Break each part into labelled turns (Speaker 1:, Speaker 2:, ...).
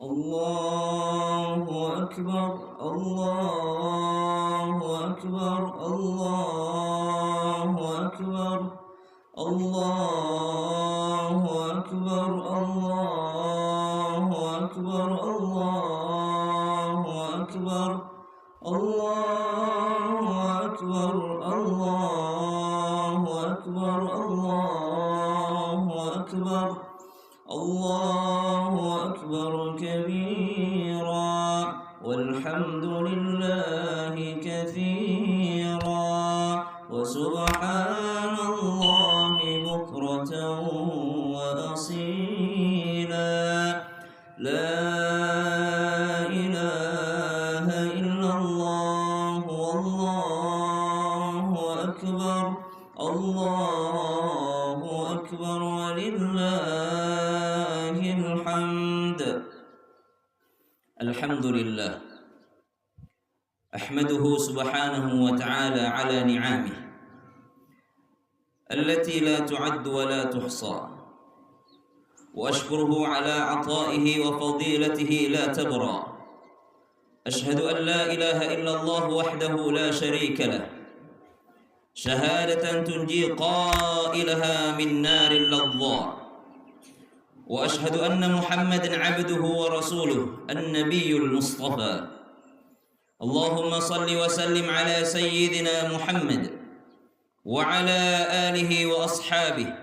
Speaker 1: الله أكبر الله أكبر الله أكبر الله أكبر الله أكبر الله أكبر الله أكبر الله أكبر الله أكبر الله أكبر كبيرا والحمد لله كثيرا وسبحان الله بكرة وأصيلا لا إله إلا الله والله أكبر الله أكبر ولله الحمد. الحمد لله أحمده سبحانه وتعالى على نعمه التي لا تعد ولا تحصى، وأشكره على عطائه وفضيلته لا تبرى. أشهد أن لا إله إلا الله وحده لا شريك له، شهادة تنجي قائلها من نار اللظى. وأشهد أن محمدًا عبده ورسوله النبي المصطفى. اللهم صل وسلم على سيدنا محمد وعلى آله وأصحابه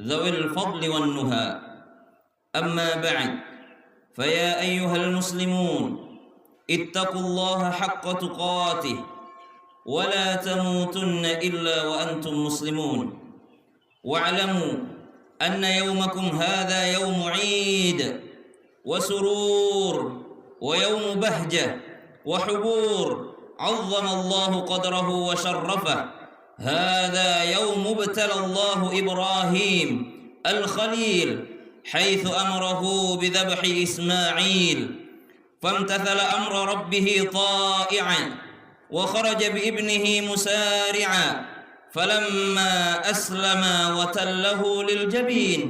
Speaker 1: ذوي الفضل والنهى. أما بعد، فيا أيها المسلمون اتقوا الله حق تقاته ولا تموتن إلا وأنتم مسلمون، واعلموا أن يومكم هذا يوم عيد وسرور ويوم بهجة وحبور عظم الله قدره وشرفه. هذا يوم ابتلى الله إبراهيم الخليل حيث أمره بذبح إسماعيل، فامتثل أمر ربه طائعا وخرج بابنه مسارعا، فلما أسلم وتله للجبين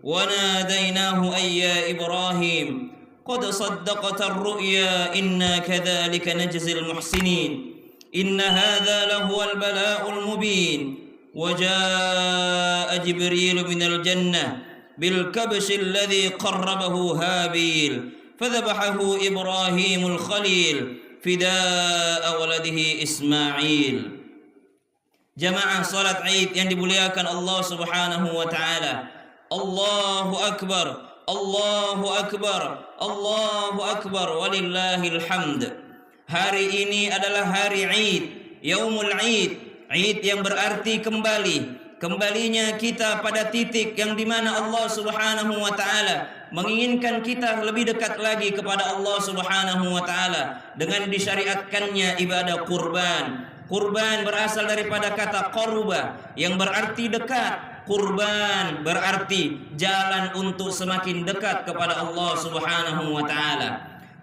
Speaker 1: وناديناه أي يا إبراهيم قد صدقت الرؤيا إنا كذلك نجزي المحسنين، إن هذا لهو البلاء المبين. وجاء جبريل من الجنة بالكبش الذي قربه هابيل، فذبحه إبراهيم الخليل فداء ولده إسماعيل. Jamaah salat Id yang dimuliakan Allah Subhanahu wa taala. Allahu akbar, Allahu akbar, Allahu akbar walillahil hamd. Hari ini adalah hari Id, Yaumul Id. Id yang berarti kembali. Kembalinya kita pada titik yang dimana Allah Subhanahu wa ta'ala menginginkan kita lebih dekat lagi kepada Allah Subhanahu wa ta'ala dengan disyariatkannya ibadah kurban. Kurban berasal daripada kata qaruba yang berarti dekat. Kurban berarti jalan untuk semakin dekat kepada Allah Subhanahu wa ta'ala.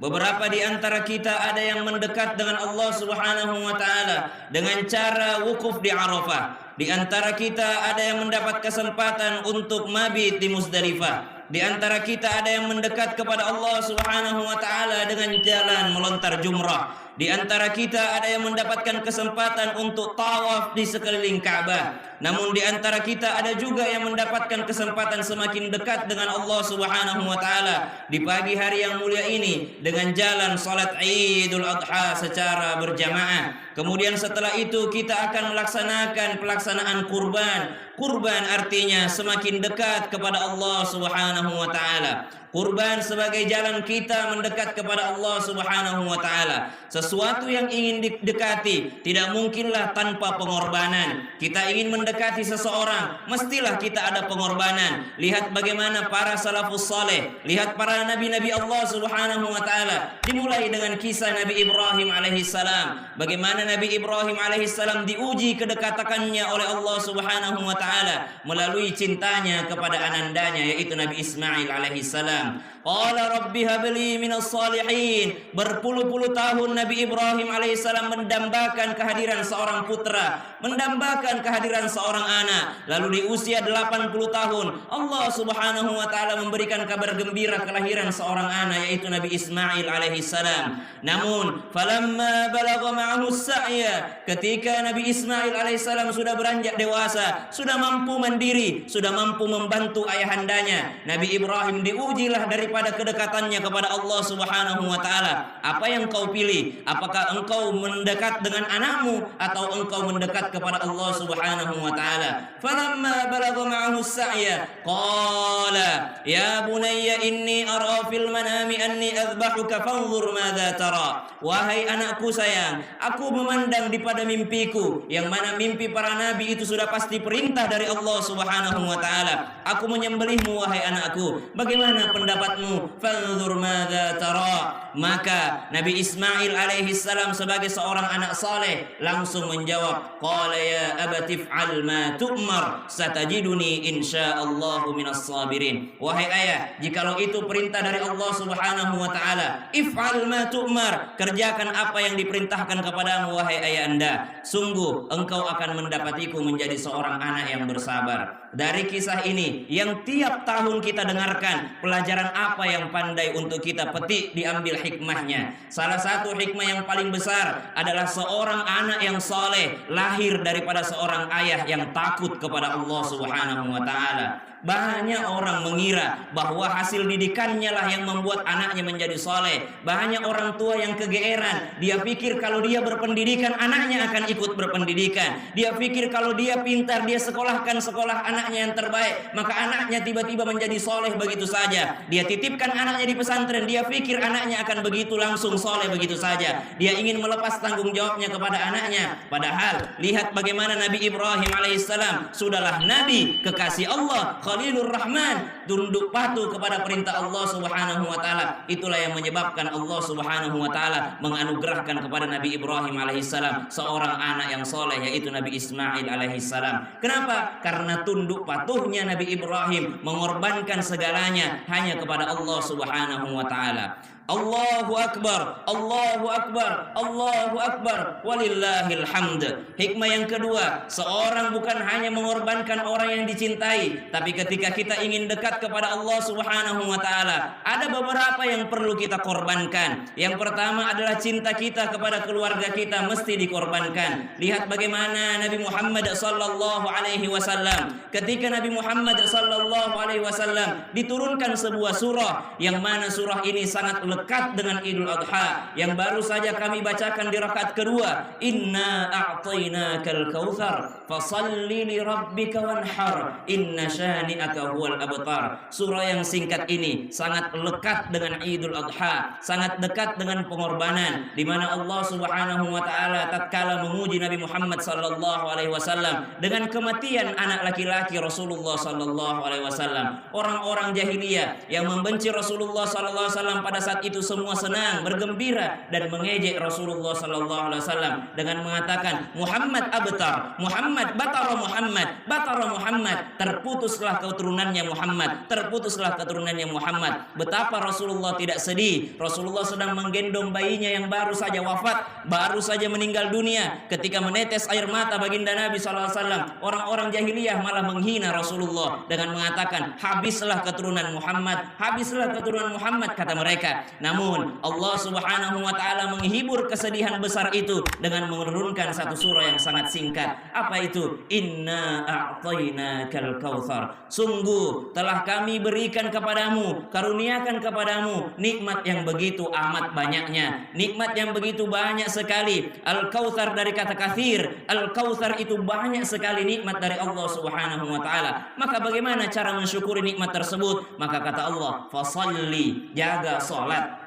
Speaker 1: Beberapa di antara kita ada yang mendekat dengan Allah Subhanahu wa ta'ala dengan cara wukuf di Arafah. Di antara kita ada yang mendapat kesempatan untuk mabit di Muzdalifah. Di antara kita ada yang mendekat kepada Allah Subhanahu wa ta'ala dengan jalan melontar jumrah. Di antara kita ada yang mendapatkan kesempatan untuk tawaf di sekeliling Ka'bah. Namun di antara kita ada juga yang mendapatkan kesempatan semakin dekat dengan Allah Subhanahu wa ta'ala di pagi hari yang mulia ini dengan jalan salat Idul Adha secara berjamaah. Kemudian setelah itu kita akan melaksanakan pelaksanaan kurban. Kurban artinya semakin dekat kepada Allah Subhanahu wa ta'ala. Kurban sebagai jalan kita mendekat kepada Allah Subhanahu wa ta'ala. Sesuatu yang ingin didekati tidak mungkinlah tanpa pengorbanan. Kita ingin mendekati seseorang, mestilah kita ada pengorbanan. Lihat bagaimana para salafus saleh, lihat para nabi-nabi Allah Subhanahu wa ta'ala. Dimulai dengan kisah Nabi Ibrahim alaihissalam. Bagaimana Nabi Ibrahim alaihissalam diuji kedekatannya oleh Allah Subhanahu wa ta'ala melalui cintanya kepada anandanya yaitu Nabi Ismail alaihissalam. Qala rabbi habli minas salihin. Berpuluh-puluh tahun Nabi Ibrahim alaihissalam mendambakan kehadiran seorang putra, mendambakan kehadiran seorang anak. Lalu di usia 80 tahun Allah Subhanahu wa taala memberikan kabar gembira kelahiran seorang anak, yaitu Nabi Ismail alaihissalam. Namun falamma balagha ma'ahu sa'ya, ketika Nabi Ismail alaihissalam sudah beranjak dewasa, sudah mampu mandiri, sudah mampu membantu ayahandanya, Nabi Ibrahim diujilah daripada kedekatannya kepada Allah Subhanahu wa taala. Apa yang kau pilih? Apakah engkau mendekat dengan anakmu atau engkau mendekat kepada Allah Subhanahu wa taala? Falamma balagha ma'ahu sa'ya qala ya bunayya inni ara fil manami anni adbahuka fanzur madza tara. Wahai anakku sayang, aku memandang di pada mimpiku, yang mana mimpi para nabi itu sudah pasti perintah dari Allah Subhanahu wa taala. Aku menyembelihmu wahai anakku, bagaimana pendapatmu? Fanzur madza tara. Maka Nabi Ismail alaihissalam sebagai seorang anak saleh langsung menjawab, qala ya abati if'al ma tu'mar satajiduni insyaallahu minas sabirin. Wahai ayah, jikalau itu perintah dari Allah Subhanahu wa taala, if'al ma tu'mar, kerjakan apa yang diperintahkan kepadamu wahai ayah anda, sungguh engkau akan mendapatiku menjadi seorang anak yang bersabar. Dari kisah ini yang tiap tahun kita dengarkan, pelajaran apa yang pandai untuk kita petik diambil hikmahnya. Salah satu hikmah yang paling besar adalah seorang anak yang saleh lahir daripada seorang ayah yang takut kepada Allah Subhanahu wa taala. Banyak orang mengira bahwa hasil didikannya lah yang membuat anaknya menjadi saleh. Banyak orang tua yang kegeeran. Dia pikir kalau dia berpendidikan, anaknya akan ikut berpendidikan. Dia pikir kalau dia pintar, dia sekolahkan sekolah anaknya yang terbaik, maka anaknya tiba-tiba menjadi saleh begitu saja. Dia titipkan anaknya di pesantren, dia pikir anaknya akan begitu langsung saleh begitu saja. Dia ingin melepas tanggung jawabnya kepada anaknya. Padahal lihat bagaimana Nabi Ibrahim alaihissalam, sudahlah nabi kekasih Allah, Khalilur Rahman, tunduk patuh kepada perintah Allah Subhanahu wa taala. Itulah yang menyebabkan Allah Subhanahu wa taala menganugerahkan kepada Nabi Ibrahim alaihissalam seorang anak yang soleh, yaitu Nabi Ismail alaihissalam. Kenapa? Karena tunduk patuhnya Nabi Ibrahim mengorbankan segalanya hanya kepada Allah Subhanahu wa taala. Allahu Akbar, Allahu Akbar, Allahu Akbar, walillahil hamd. Hikmah yang kedua, seorang bukan hanya mengorbankan orang yang dicintai, tapi ketika kita ingin dekat kepada Allah Subhanahu wa taala, ada beberapa yang perlu kita korbankan. Yang pertama adalah cinta kita kepada keluarga kita mesti dikorbankan. Lihat bagaimana Nabi Muhammad sallallahu alaihi wasallam, ketika Nabi Muhammad sallallahu alaihi wasallam diturunkan sebuah surah, yang mana surah ini sangat lekat dengan Idul Adha yang baru saja kami bacakan di rakaat kedua. Inna a'tainakal kautsar fasalli li rabbika wanhar inna syani'aka huwal abtar. Surah yang singkat ini sangat lekat dengan Idul Adha, sangat dekat dengan pengorbanan, di mana Allah Subhanahu wa taala tatkala memuji Nabi Muhammad sallallahu alaihi wasallam dengan kematian anak laki-laki Rasulullah sallallahu alaihi wasallam. Orang-orang jahiliyah yang membenci Rasulullah sallallahu alaihi wasallam pada saat itu semua senang, bergembira dan mengejek Rasulullah sallallahu alaihi wasallam dengan mengatakan Muhammad abtar, Muhammad batara, Muhammad batara, Muhammad, terputuslah keturunannya Muhammad, terputuslah keturunannya Muhammad. Betapa Rasulullah tidak sedih. Rasulullah sedang menggendong bayinya yang baru saja wafat, baru saja meninggal dunia. Ketika menetes air mata baginda Nabi sallallahu alaihi wasallam, orang-orang jahiliyah malah menghina Rasulullah dengan mengatakan habislah keturunan Muhammad, habislah keturunan Muhammad, kata mereka. Namun Allah Subhanahu wa taala menghibur kesedihan besar itu dengan menurunkan satu surah yang sangat singkat. Apa itu? Inna a'tainakal kautsar. Sungguh telah kami berikan kepadamu, karuniakan kepadamu nikmat yang begitu amat banyaknya, nikmat yang begitu banyak sekali. Al-kautsar dari kata katsir. Al-kautsar itu banyak sekali nikmat dari Allah Subhanahu wa taala. Maka bagaimana cara mensyukuri nikmat tersebut? Maka kata Allah, fasalli, jaga salat.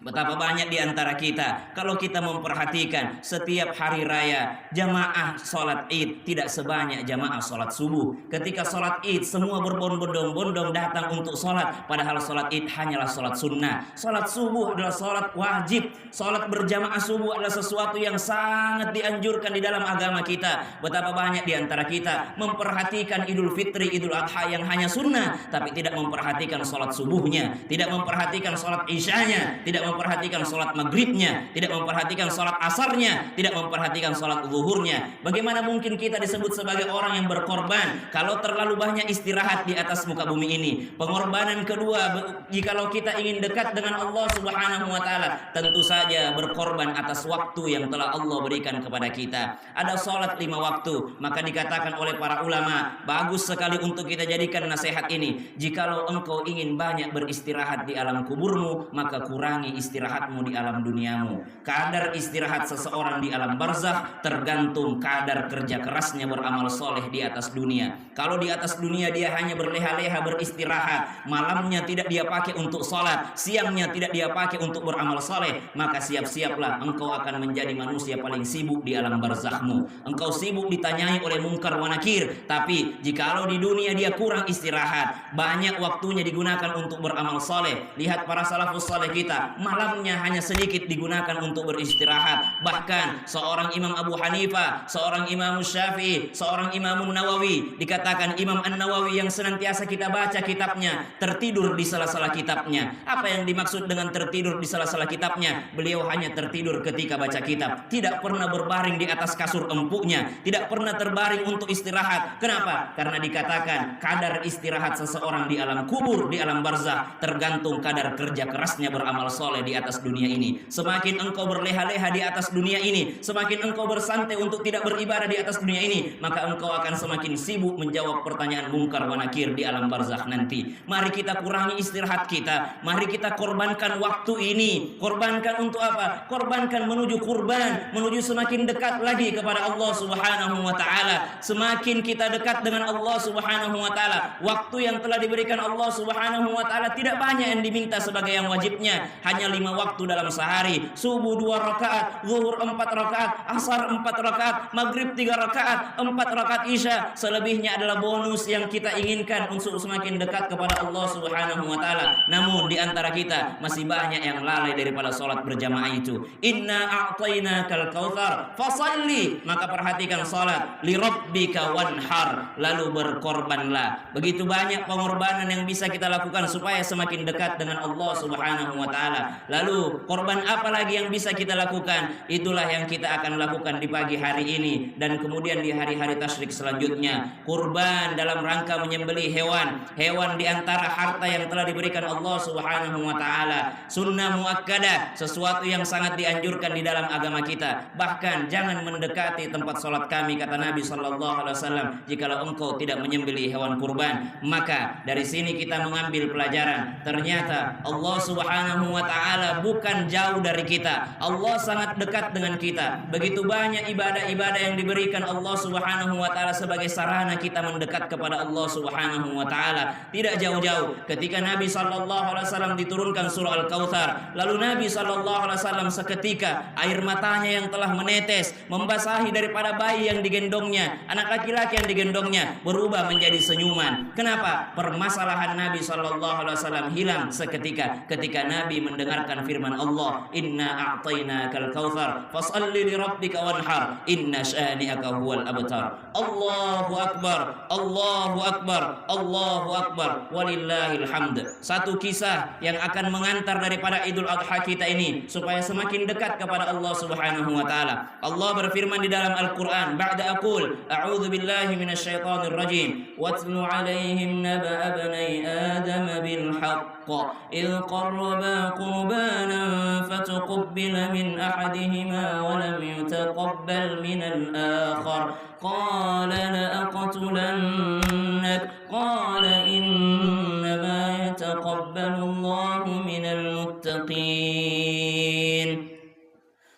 Speaker 1: Betapa banyak di antara kita, kalau kita memperhatikan setiap hari raya, jamaah sholat id tidak sebanyak jamaah sholat subuh. Ketika sholat id, semua berbondong-bondong datang untuk sholat, padahal sholat id hanyalah sholat sunnah. Sholat subuh adalah sholat wajib. Sholat berjamaah subuh adalah sesuatu yang sangat dianjurkan di dalam agama kita. Betapa banyak di antara kita memperhatikan Idul Fitri, Idul Adha yang hanya sunnah, tapi tidak memperhatikan sholat subuhnya, tidak memperhatikan sholat isyanya, tidak memperhatikan sholat maghribnya, tidak memperhatikan sholat asarnya, tidak memperhatikan sholat zuhurnya. Bagaimana mungkin kita disebut sebagai orang yang berkorban kalau terlalu banyak istirahat di atas muka bumi ini? Pengorbanan kedua, jikalau kita ingin dekat dengan Allah Subhanahu wa Ta'ala, tentu saja berkorban atas waktu yang telah Allah berikan kepada kita. Ada sholat 5 waktu, maka dikatakan oleh para ulama, bagus sekali untuk kita jadikan nasihat ini. Jikalau engkau ingin banyak beristirahat di alam kuburmu, maka kurangi istirahatmu di alam duniamu. Kadar istirahat seseorang di alam barzakh tergantung kadar kerja kerasnya beramal soleh di atas dunia. Kalau di atas dunia dia hanya berleha-leha beristirahat, malamnya tidak dia pakai untuk sholat, siangnya tidak dia pakai untuk beramal soleh, maka siap-siaplah engkau akan menjadi manusia paling sibuk di alam barzakhmu. Engkau sibuk ditanyai oleh mungkar wa nakir. Tapi jikalau di dunia dia kurang istirahat, banyak waktunya digunakan untuk beramal soleh. Lihat para salafus soleh kita, malamnya hanya sedikit digunakan untuk beristirahat. Bahkan seorang Imam Abu Hanifah, seorang Imam Syafi'i, seorang Imam Nawawi, dikatakan Imam An-Nawawi yang senantiasa kita baca kitabnya, tertidur di sela-sela kitabnya. Apa yang dimaksud dengan tertidur di sela-sela kitabnya? Beliau hanya tertidur ketika baca kitab, tidak pernah berbaring di atas kasur empuknya, tidak pernah terbaring untuk istirahat. Kenapa? Karena dikatakan kadar istirahat seseorang di alam kubur, di alam barzakh, tergantung kadar kerja kerasnya beramal soleh di atas dunia ini. Semakin engkau berleha-leha di atas dunia ini, semakin engkau bersantai untuk tidak beribadah di atas dunia ini, maka engkau akan semakin sibuk menjawab pertanyaan mungkar wa nakir di alam barzakh nanti. Mari kita kurangi istirahat kita, mari kita korbankan waktu ini. Korbankan untuk apa? Korbankan menuju kurban, menuju semakin dekat lagi kepada Allah Subhanahu wa Ta'ala. Semakin kita dekat dengan Allah Subhanahu wa Ta'ala, waktu yang telah diberikan Allah Subhanahu wa Ta'ala tidak banyak yang diminta sebagai yang wajibnya, hanya 5 waktu dalam sehari. Subuh 2 rakaat, zuhur 4 rakaat, asar 4 rakaat, maghrib 3 rakaat, 4 rakaat isya. Selebihnya adalah bonus yang kita inginkan untuk semakin dekat kepada Allah Subhanahu wa Ta'ala. Namun di antara kita masih banyak yang lalai daripada sholat berjamaah itu. Inna a'tainakal kautsar fasalli, maka perhatikan sholat, li rabbika wanhar, lalu berkorbanlah. Begitu banyak pengorbanan yang bisa kita lakukan supaya semakin dekat dengan Allah Subhanahu wa Ta'ala. Lalu korban apa lagi yang bisa kita lakukan? Itulah yang kita akan lakukan di pagi hari ini dan kemudian di hari-hari tasyrik selanjutnya. Kurban dalam rangka menyembelih hewan, hewan di antara harta yang telah diberikan Allah Subhanahu wa Ta'ala. Sunnah muakkadah, sesuatu yang sangat dianjurkan di dalam agama kita. Bahkan jangan mendekati tempat sholat kami, kata Nabi SAW, jikalau engkau tidak menyembelih hewan kurban. Maka dari sini kita mengambil pelajaran, ternyata Allah Subhanahu wa Ta'ala bukan jauh dari kita. Allah sangat dekat dengan kita. Begitu banyak ibadah-ibadah yang diberikan Allah Subhanahu wa Ta'ala sebagai sarana kita mendekat kepada Allah Subhanahu wa Ta'ala. Tidak jauh-jauh ketika Nabi SAW diturunkan surah Al-Kautsar, lalu Nabi SAW seketika air matanya yang telah menetes membasahi daripada bayi yang digendongnya, anak laki-laki yang digendongnya, berubah menjadi senyuman. Kenapa? Permasalahan Nabi SAW hilang seketika ketika Nabi mendengarkan firman Allah, Inna a'tainakal kautsar fashalli li rabbika wanhar inna syani'aka huwal abtar. Allahu akbar, Allahu akbar, Allahu akbar, walillahil hamd. Satu kisah yang akan mengantar daripada Idul Adha kita ini supaya semakin dekat kepada Allah Subhanahu wa Ta'ala. Allah berfirman di dalam Al-Quran, ba'da aqul a'udzu billahi minasyaitonir rajim, watlu 'alaihim naba'a bani adam bil haqq idh qarraba qurbanan fatuqabbala min ahadihima wa lam yutaqabbal min al-akhar qala la aqtulannak qala innama yataqabbalu Allahu minal muttaqin.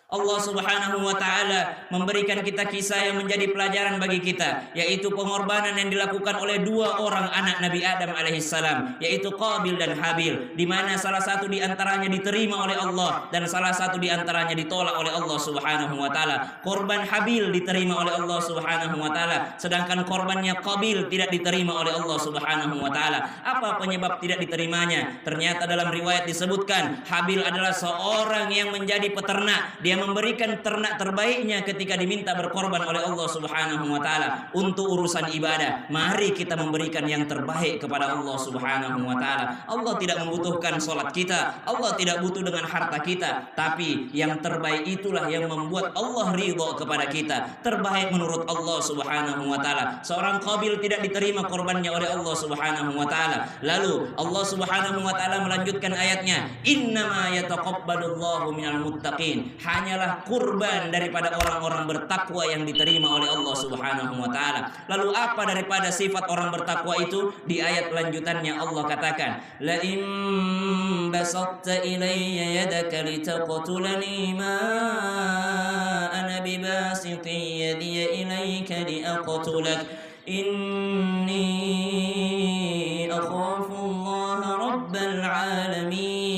Speaker 1: Allah Subhanahu wa Ta'ala memberikan kita kisah yang menjadi pelajaran bagi kita, yaitu pengorbanan yang dilakukan oleh dua orang anak Nabi Adam alaihissalam, yaitu Qabil dan Habil, di mana salah satu di antaranya diterima oleh Allah dan salah satu di antaranya ditolak oleh Allah Subhanahu wa Ta'ala. Korban Habil diterima oleh Allah Subhanahu wa Ta'ala, sedangkan korbannya Qabil tidak diterima oleh Allah Subhanahu wa Ta'ala. Apa penyebab tidak diterimanya? Ternyata dalam riwayat disebutkan Habil adalah seorang yang menjadi peternak. Dia memberikan ternak terbaiknya ketika diminta berkorban oleh Allah Subhanahu wa Ta'ala untuk urusan ibadah. Mari kita memberikan yang terbaik kepada Allah Subhanahu wa Ta'ala. Allah tidak membutuhkan salat kita, Allah tidak butuh dengan harta kita, tapi yang terbaik itulah yang membuat Allah ridha kepada kita. Terbaik menurut Allah Subhanahu wa Ta'ala. Seorang Qabil tidak diterima korbannya oleh Allah Subhanahu wa Ta'ala. Lalu Allah Subhanahu wa Ta'ala melanjutkan ayatnya, innama yataqabbalullahu minal muttaqin. Hanyalah kurban daripada orang-orang bertakwa yang diterima oleh Allah Subhanahu wa Ta'ala. Lalu apa daripada sifat orang bertakwa itu? Di ayat lanjutannya Allah katakan, la in basatta ilayya yadaka litaqtulani ma ana bibasiti yadi ilayka liaqtulak inni akhafu Allah rabbal alamin.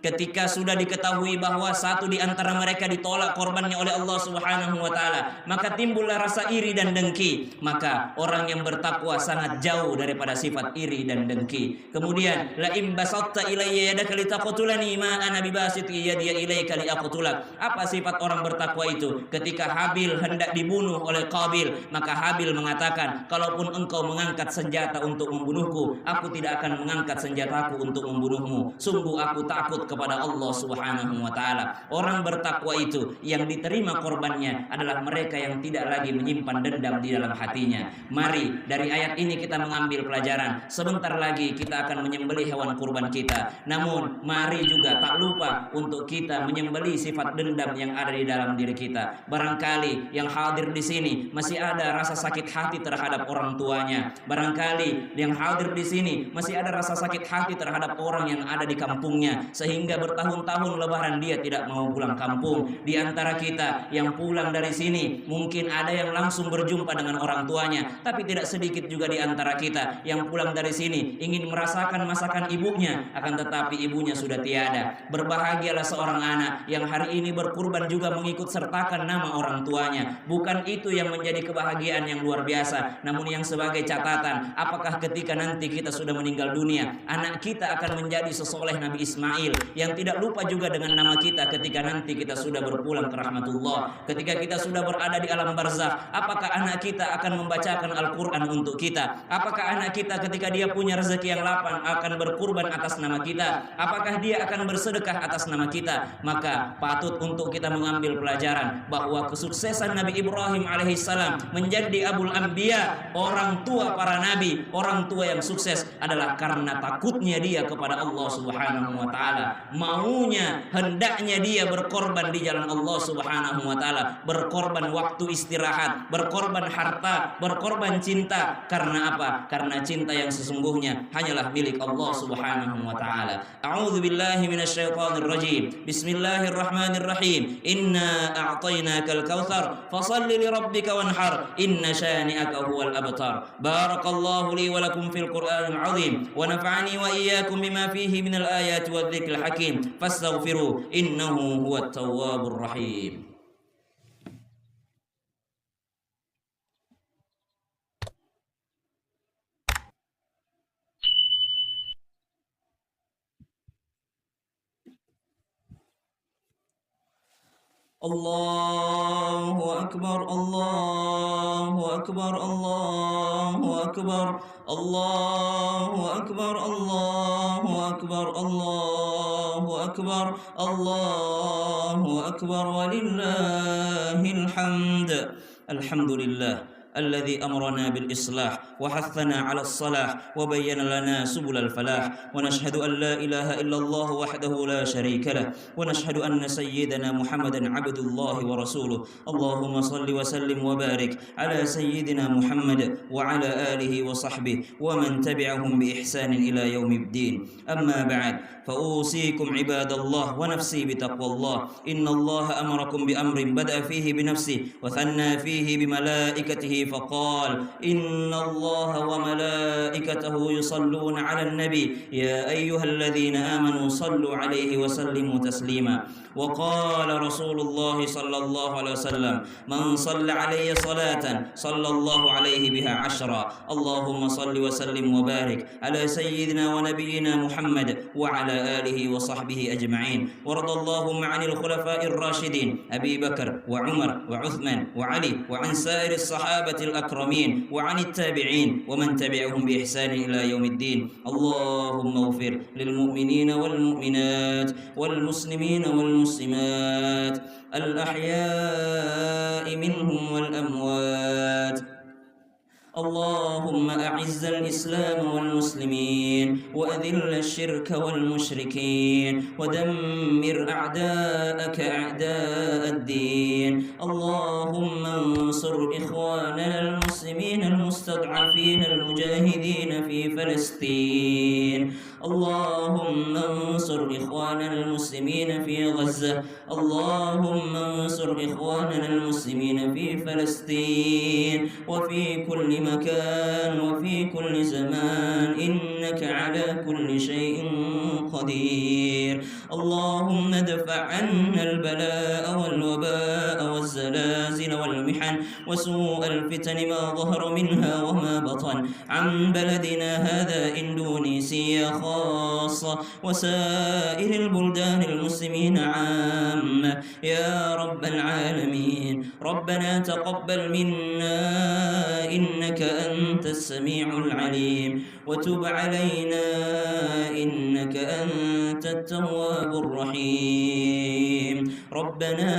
Speaker 1: Ketika sudah diketahui bahwa satu di antara mereka ditolak korbannya oleh Allah Subhanahu wa Ta'ala, maka timbullah rasa iri dan dengki. Maka orang yang bertakwa sangat jauh daripada sifat iri dan dengki. Kemudian, la in basatta ilayya yadaka litaqtulani ma ana bibasiti yadi ilayka liaqtulak. Apa sifat orang bertakwa itu? Ketika Habil hendak dibunuh oleh Qabil, maka Habil mengatakan, kalaupun engkau mengangkat senjata untuk membunuhku, aku tidak akan mengangkat senjataku untuk membunuhmu. Sungguh aku takut kepada Allah Subhanahu wa Ta'ala. Orang bertakwa itu yang diterima korbannya adalah mereka yang tidak lagi menyimpan dendam di dalam hatinya. Mari dari ayat ini kita mengambil pelajaran. Sebentar lagi kita akan menyembelih hewan kurban kita. Namun mari juga tak lupa untuk kita menyembelih sifat dendam yang ada di dalam diri kita. Barangkali yang hadir di sini masih ada rasa sakit hati terhadap orang tuanya. Barangkali yang hadir di sini masih ada rasa sakit hati terhadap orang yang ada di kampungnya, sehingga bertahun-tahun lebaran dia tidak mau pulang kampung. Di antara kita yang pulang dari sini mungkin ada yang langsung berjumpa dengan orang tuanya, tapi tidak sedikit juga di antara kita yang pulang dari sini ingin merasakan masakan ibunya, akan tetapi ibunya sudah tiada. Berbahagialah seorang anak yang hari ini berkurban juga mengikut sertakan nama orang tuanya. Bukan itu yang menjadi kebahagiaan yang luar biasa, namun yang sebagai catatan, apakah ketika nanti kita sudah meninggal dunia, anak kita akan menjadi sesoleh Nabi Ismail yang tidak lupa juga dengan nama kita ketika nanti kita sudah berpulang ke rahmatullah, ketika kita sudah berada di alam barzakh. Apakah anak kita akan membacakan Al-Quran untuk kita? Apakah anak kita ketika dia punya rezeki yang lapang akan berkurban atas nama kita? Apakah dia akan bersedekah atas nama kita? Maka patut untuk kita mengambil pelajaran bahwa kesuksesan Nabi Ibrahim alaihissalam menjadi Abul Anbiya, orang tua para nabi, orang tua yang sukses, adalah karena takutnya dia kepada Allah Subhanahu wa Ta'ala. Maunya, hendaknya dia berkorban di jalan Allah Subhanahu wa Ta'ala, berkorban waktu istirahat, berkorban harta, berkorban cinta. Karena apa? Karena cinta yang sesungguhnya hanyalah milik Allah Subhanahu wa Ta'ala. A'udzu billahi minasyaitonir rajim. Bismillahirrahmanirrahim. Inna a'tainakal kautsar fashalli li rabbika wanhar inna syani'aka huwal abtar. Barakallahu li wa lakum fil Qur'anil 'azim wa nafa'ani wa iyyakum bima fihi minal ayati wadh-dhikril hakim. Fastaghfiru innahu huwat tawwabur rahim. Allahu akbar, Allahu akbar, Allahu akbar, Allahu akbar, Allahu akbar, Allahu akbar, Allahu akbar, walillahil hamd. Alhamdulillah. الذي أمرنا بالإصلاح وحثنا على الصلاح وبين لنا سبل الفلاح، ونشهد أن لا إله إلا الله وحده لا شريك له، ونشهد أن سيدنا محمدا عبد الله ورسوله. اللهم صل وسلم وبارك على سيدنا محمد وعلى آله وصحبه ومن تبعهم بإحسان إلى يوم الدين. أما بعد، فأوصيكم عباد الله ونفسي بتقوى الله. إن الله أمركم بأمر بدأ فيه بنفسه وثنى فيه بملائكته فقال: إن الله وملائكته يصلون على النبي يا أيها الذين آمنوا صلوا عليه وسلموا تسليما. وقال رسول الله صلى الله عليه وسلم: من صلى علي صلاة صلى الله عليه بها 10. اللهم صل وسلم وبارك على سيدنا ونبينا محمد وعلى آله وصحبه أجمعين. ورضى اللهم عن الخلفاء الراشدين أبي بكر وعمر وعثمان وعلي، وعن سائر الصحابة الأكرمين، وعن التابعين ومن تبعهم بإحسان إلى يوم الدين. اللهم اغفر للمؤمنين والمؤمنات والمسلمين والمسلمات الأحياء منهم والأموات. اللهم أعز الإسلام والمسلمين وأذل الشرك والمشركين ودمر أعداءك أعداء الدين. اللهم انصر إخواننا المسلمين المستضعفين المجاهدين في فلسطين. اللهم انصر إخواننا المسلمين في غزة. اللهم انصر إخواننا المسلمين في فلسطين وفي كل مكان وفي كل زمان، إنك على كل شيء قدير. اللهم ادفع عنا البلاء والوباء والزلازل والمحن وسوء الفتن ما ظهر منها وما بطن عن بلدنا هذا إندونيسيا خاصة وسائر البلدان المسلمين عامة يا رب العالمين. ربنا تقبل منا إنك أنت السميع العليم، وتب علينا إنك أنت التواب الرحيم. ربنا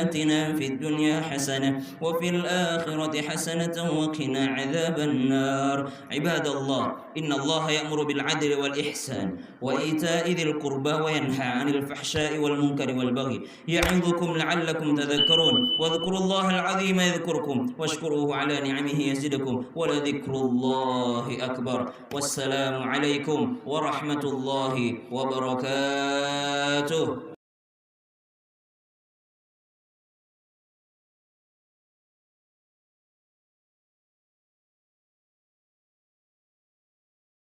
Speaker 1: آتنا في الدنيا حسنة وفي الآخرة حسنة وقنا عذاب النار. عباد الله، إن الله يأمر بالعدل والإحسان وإيتاء ذي القربى وينهى عن الفحشاء والمنكر والبغي يعظكم لعلكم تذكرون. واذكروا الله العظيم يذكركم واشكروه على نعمه يزدكم ولذكر الله أكبر. والسلام عليكم ورحمة الله وبركاته.